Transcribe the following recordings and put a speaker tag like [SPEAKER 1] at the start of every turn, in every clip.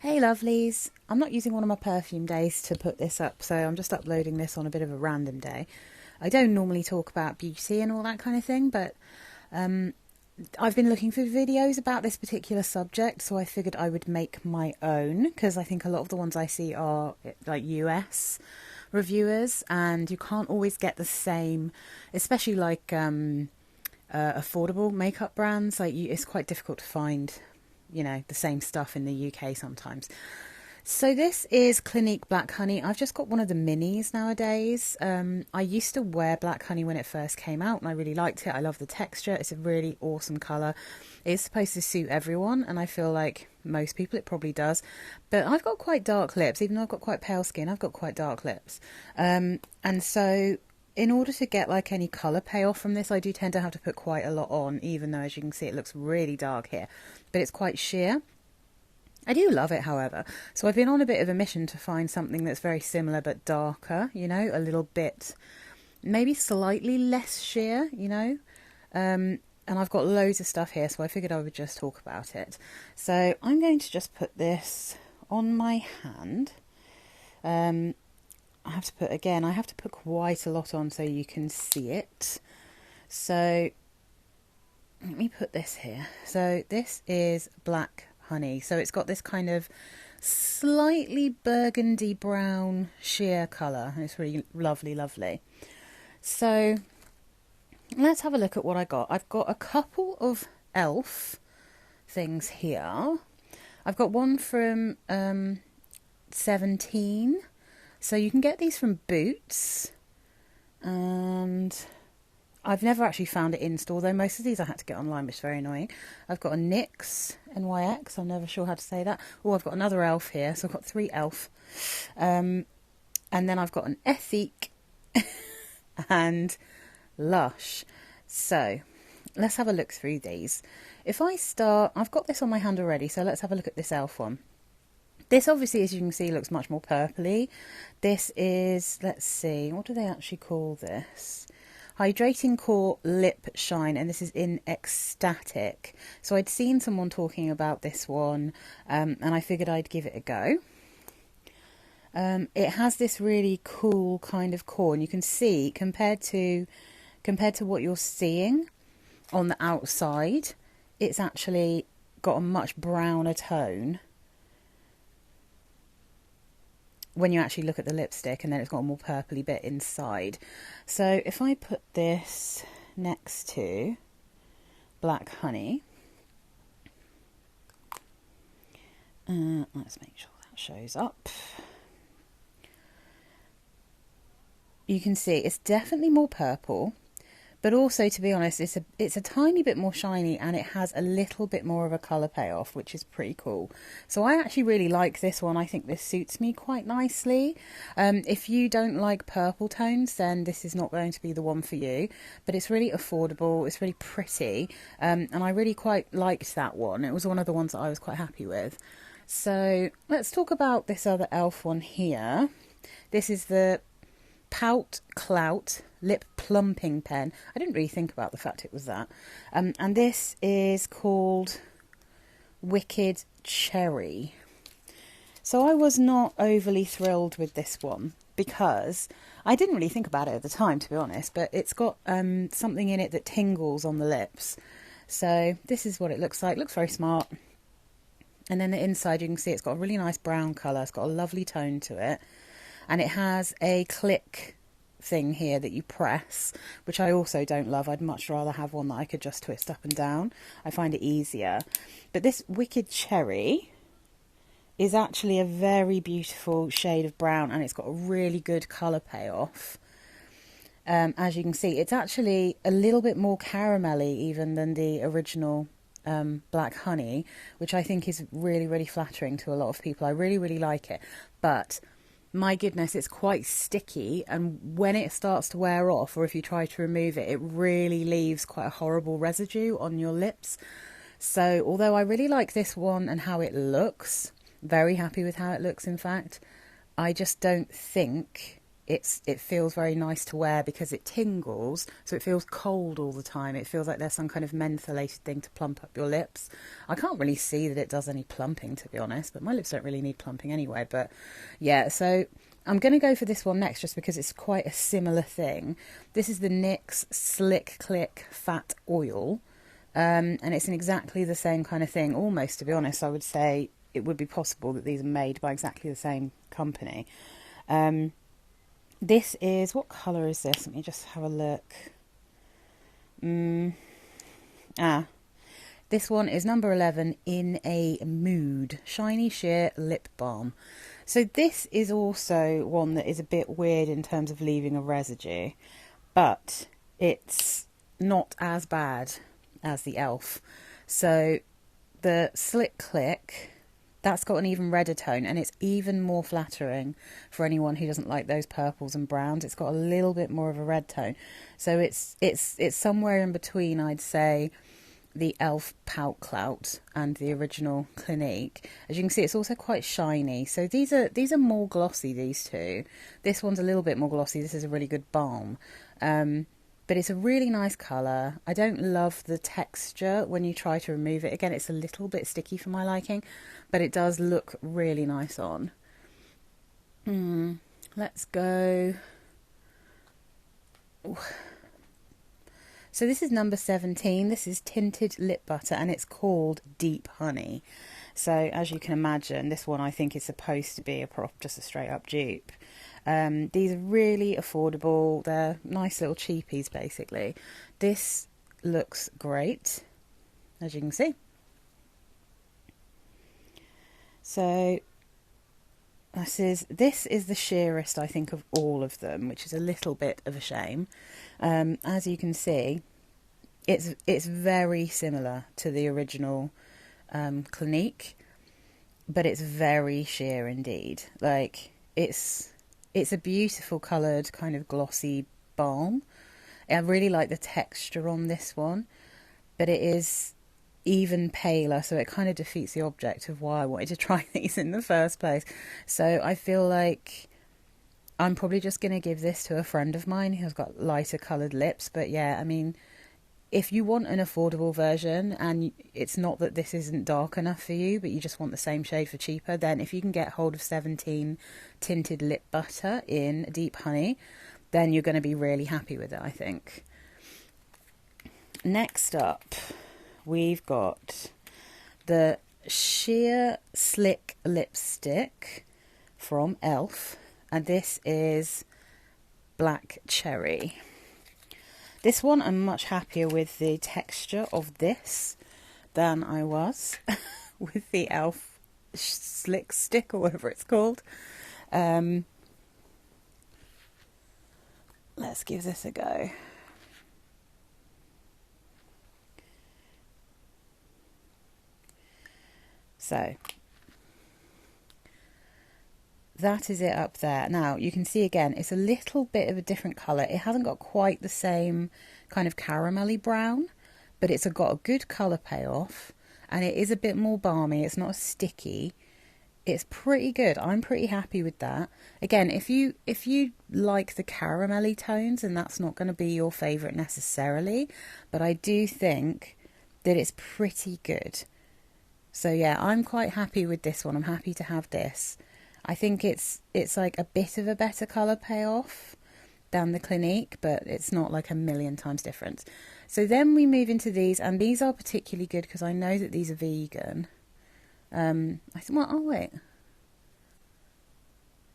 [SPEAKER 1] Hey lovelies, I'm not using one of my perfume days to put this up, so I'm just uploading this on a bit of a random day. I don't normally talk about beauty and all that kind of thing, but I've been looking for videos about this particular subject, so I figured I would make my own, because I think a lot of the ones I see are like US reviewers, and you can't always get the same, especially like affordable makeup brands. It's quite difficult to find, the same stuff in the UK sometimes. So this is Clinique Black Honey. I've just got one of the minis nowadays. I used to wear Black Honey when it first came out and I really liked it. I love the texture. It's a really awesome colour. It's supposed to suit everyone, and I feel like most people it probably does. But I've got quite dark lips. Even though I've got quite pale skin, I've got quite dark lips. And so in order to get like any colour payoff from this, I do tend to have to put quite a lot on, even though as you can see it looks really dark here. But it's quite sheer. I do love it, however. So I've been on a bit of a mission to find something that's very similar but darker, a little bit, maybe slightly less sheer, and I've got loads of stuff here, so I figured I would just talk about it. So I'm going to just put this on my hand. I have to put quite a lot on so you can see it. So let me put this here. So this is Black Honey. So it's got this kind of slightly burgundy brown sheer colour. It's really lovely. So let's have a look at what I got. I've got a couple of e.l.f. things here. I've got one from 17. So you can get these from Boots, and I've never actually found it in store, though most of these I had to get online, which is very annoying. I've got a NYX, NYX, I'm never sure how to say that. Oh, I've got another e.l.f. here, so I've got 3 e.l.f. And then I've got an Ethique and Lush. So let's have a look through these. If I start, I've got this on my hand already, so let's have a look at this e.l.f. one. This obviously, as you can see, looks much more purpley. This is, let's see, what do they actually call this? Hydrating Core Lip Shine, and this is in Ecstatic. So I'd seen someone talking about this one, and I figured I'd give it a go. It has this really cool kind of core, and you can see compared to what you're seeing on the outside, it's actually got a much browner tone when you actually look at the lipstick, and then it's got a more purpley bit inside. So if I put this next to Black Honey, let's make sure that shows up. You can see it's definitely more purple, but also, to be honest, it's a tiny bit more shiny, and it has a little bit more of a colour payoff, which is pretty cool. So I actually really like this one. I think this suits me quite nicely. If you don't like purple tones, then this is not going to be the one for you. But it's really affordable. It's really pretty. And I really quite liked that one. It was one of the ones that I was quite happy with. So let's talk about this other e.l.f. one here. This is the Pout Clout Lip Plumping Pen. I didn't really think about the fact it was that. And this is called Wicked Cherry. So I was not overly thrilled with this one, because I didn't really think about it at the time, to be honest, but it's got something in it that tingles on the lips. So this is what it looks like. It looks very smart. And then the inside, you can see it's got a really nice brown colour. It's got a lovely tone to it. And it has a click thing here that you press, which I also don't love. I'd much rather have one that I could just twist up and down. I find it easier. But this Wicked Cherry is actually a very beautiful shade of brown, and it's got a really good colour payoff. As you can see, it's actually a little bit more caramelly even than the original Black Honey, which I think is really flattering to a lot of people. I really like it, but my goodness, it's quite sticky, and when it starts to wear off, or if you try to remove it, it really leaves quite a horrible residue on your lips. So although I really like this one and how it looks, very happy with how it looks, in fact, I just don't think it feels very nice to wear because it tingles, so it feels cold all the time. It feels like there's some kind of mentholated thing to plump up your lips. I can't really see that it does any plumping, to be honest, but my lips don't really need plumping anyway. But yeah, so I'm going to go for this one next just because it's quite a similar thing. This is the NYX Slick Click Fat Oil, and it's in exactly the same kind of thing. Almost, to be honest, I would say it would be possible that these are made by exactly the same company. This is, what colour is this? Let me just have a look. This one is number 11 in a Mood Shiny Sheer Lip Balm. So this is also one that is a bit weird in terms of leaving a residue, but it's not as bad as the e.l.f. So the Slick Click, that's got an even redder tone, and it's even more flattering for anyone who doesn't like those purples and browns. It's got a little bit more of a red tone, so it's somewhere in between, I'd say, the e.l.f. Pout Clout and the original Clinique. As you can see, it's also quite shiny. So these are more glossy, these two. This one's a little bit more glossy. This is a really good balm. But it's a really nice colour. I don't love the texture when you try to remove it. Again, it's a little bit sticky for my liking, but it does look really nice on. Let's go. Ooh. So this is number 17. This is Tinted Lip Butter, and it's called Deep Honey. So as you can imagine, this one I think is supposed to be just a straight up dupe. These are really affordable. They're nice little cheapies, basically. This looks great, as you can see. So this is the sheerest, I think, of all of them, which is a little bit of a shame. As you can see, it's very similar to the original Clinique, but it's very sheer indeed. Like, it's a beautiful coloured kind of glossy balm. I really like the texture on this one, but it is even paler, so it kind of defeats the object of why I wanted to try these in the first place. So I feel like I'm probably just going to give this to a friend of mine who's got lighter coloured lips. But yeah, I mean, if you want an affordable version, and it's not that this isn't dark enough for you, but you just want the same shade for cheaper, then if you can get hold of 17 Tinted Lip Butter in Deep Honey, then you're going to be really happy with it, I think. Next up, we've got the Sheer Slick Lipstick from e.l.f. and this is Black Cherry. This one, I'm much happier with the texture of this than I was with the e.l.f. Slick Stick, or whatever it's called. Let's give this a go. So that is it up there. Now you can see again, it's a little bit of a different colour. It hasn't got quite the same kind of caramelly brown, but it's got a good colour payoff, and it is a bit more balmy. It's not as sticky. It's pretty good. I'm pretty happy with that. Again, if you like the caramelly tones, and that's not going to be your favourite necessarily, but I do think that it's pretty good. So yeah, I'm quite happy with this one. I'm happy to have this. I think it's like a bit of a better colour payoff than the Clinique, but it's not like a million times difference. So then we move into these, and these are particularly good because I know that these are vegan. I thought, well, oh wait.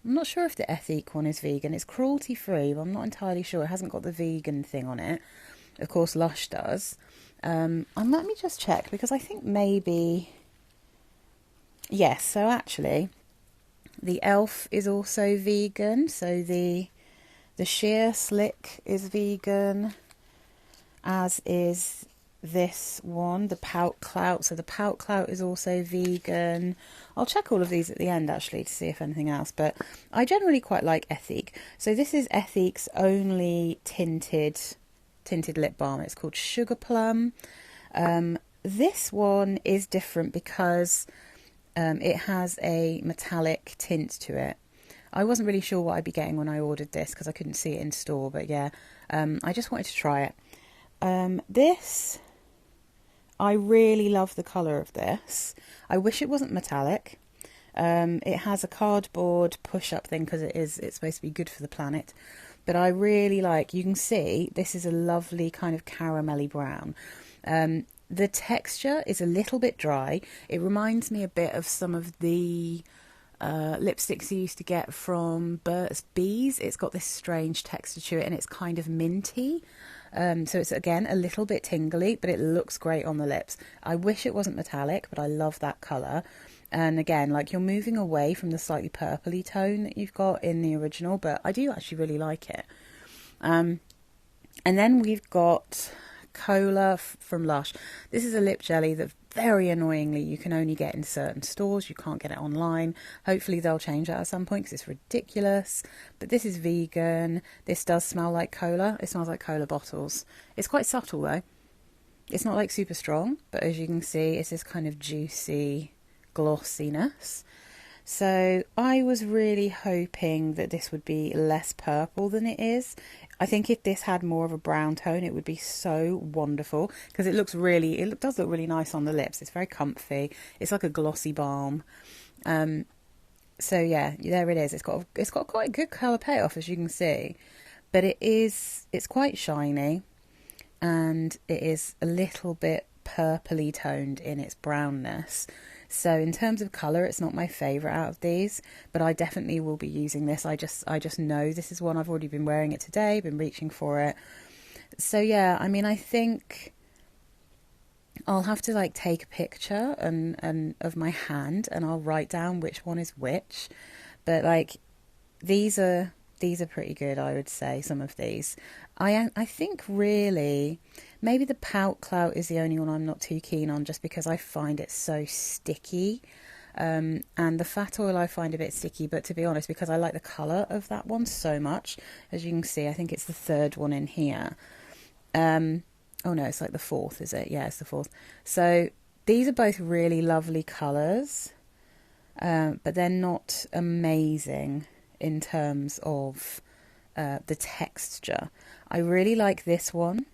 [SPEAKER 1] I'm not sure if the Ethique one is vegan. It's cruelty free, but I'm not entirely sure. It hasn't got the vegan thing on it. Of course, Lush does. And let me just check, because I think maybe... Yes, so actually, the e.l.f. is also vegan. So the Sheer Slick is vegan, as is this one, the Pout Clout. So the Pout Clout is also vegan. I'll check all of these at the end, actually, to see if anything else. But I generally quite like Ethique. So this is Ethique's only tinted lip balm. It's called Sugar Plum. This one is different because... it has a metallic tint to it. I wasn't really sure what I'd be getting when I ordered this because I couldn't see it in store, but yeah, I just wanted to try it. This, I really love the colour of this. I wish it wasn't metallic. It has a cardboard push-up thing because it's supposed to be good for the planet. But I really like, you can see, this is a lovely kind of caramelly brown. The texture is a little bit dry. It reminds me a bit of some of the lipsticks you used to get from Burt's Bees. It's got this strange texture to it and it's kind of minty. So it's, again, a little bit tingly, but it looks great on the lips. I wish it wasn't metallic, but I love that colour. And again, like, you're moving away from the slightly purpley tone that you've got in the original, but I do actually really like it. And then we've got Cola from Lush. This is a lip jelly that very annoyingly you can only get in certain stores. You can't get it online. Hopefully they'll change that at some point because it's ridiculous. But this is vegan. This does smell like cola. It smells like cola bottles. It's quite subtle though. It's not like super strong, but as you can see, it's this kind of juicy glossiness. So I was really hoping that this would be less purple than it is. I think if this had more of a brown tone, it would be so wonderful because it does look really nice on the lips. It's very comfy. It's like a glossy balm. So yeah, there it is. It's got quite a good colour payoff, as you can see, but it's quite shiny and it is a little bit purpley toned in its brownness. So in terms of colour, it's not my favourite out of these, but I definitely will be using this. I just know this is one. I've already been wearing it today, been reaching for it. So yeah, I mean, I think I'll have to like take a picture and of my hand and I'll write down which one is which. But like these are pretty good, I would say, some of these. I think really maybe the Pout Clout is the only one I'm not too keen on just because I find it so sticky. And the Fat Oil I find a bit sticky, but to be honest, because I like the colour of that one so much, as you can see, I think it's the third one in here. Oh no, it's like the fourth, is it? Yeah, it's the fourth. So these are both really lovely colours, but they're not amazing in terms of the texture. I really like this one.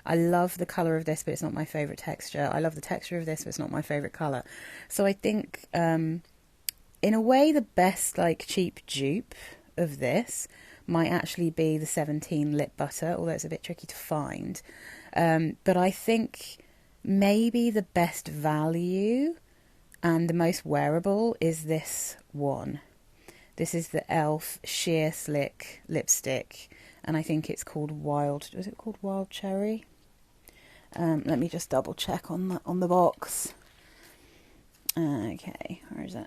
[SPEAKER 1] I love the colour of this, but it's not my favourite texture. I love the texture of this, but it's not my favourite colour. So I think, in a way, the best like cheap dupe of this might actually be the 17 lip butter, although it's a bit tricky to find. But I think maybe the best value and the most wearable is this one. This is the e.l.f. Sheer Slick lipstick, and I think it's called is it called Wild Cherry? Let me just double check on the box. Okay, where is it?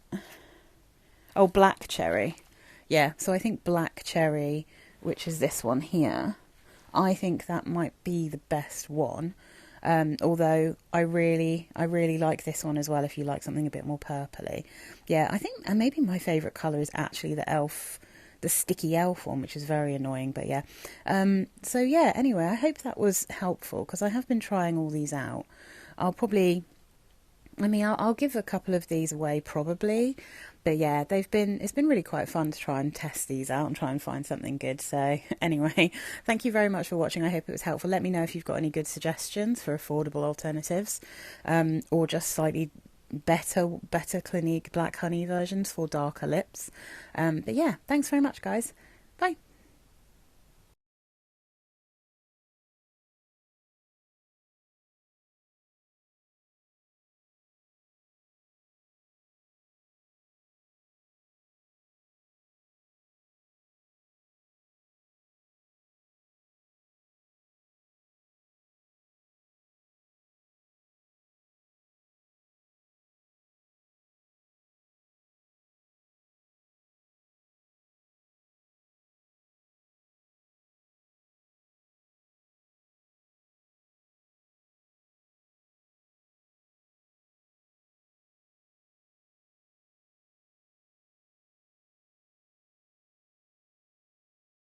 [SPEAKER 1] Oh, Black Cherry. Yeah, so I think Black Cherry, which is this one here, I think that might be the best one. Although I really like this one as well if you like something a bit more purpley. Yeah, I think, and maybe my favourite colour is actually the e.l.f., the sticky e.l.f. one, which is very annoying, but yeah. So yeah, anyway, I hope that was helpful because I have been trying all these out. I'll give a couple of these away probably, but yeah, it's been really quite fun to try and test these out and try and find something good. So anyway, thank you very much for watching. I hope it was helpful. Let me know if you've got any good suggestions for affordable alternatives, or just slightly better Clinique Black Honey versions for darker lips. But yeah, thanks very much, guys. Bye.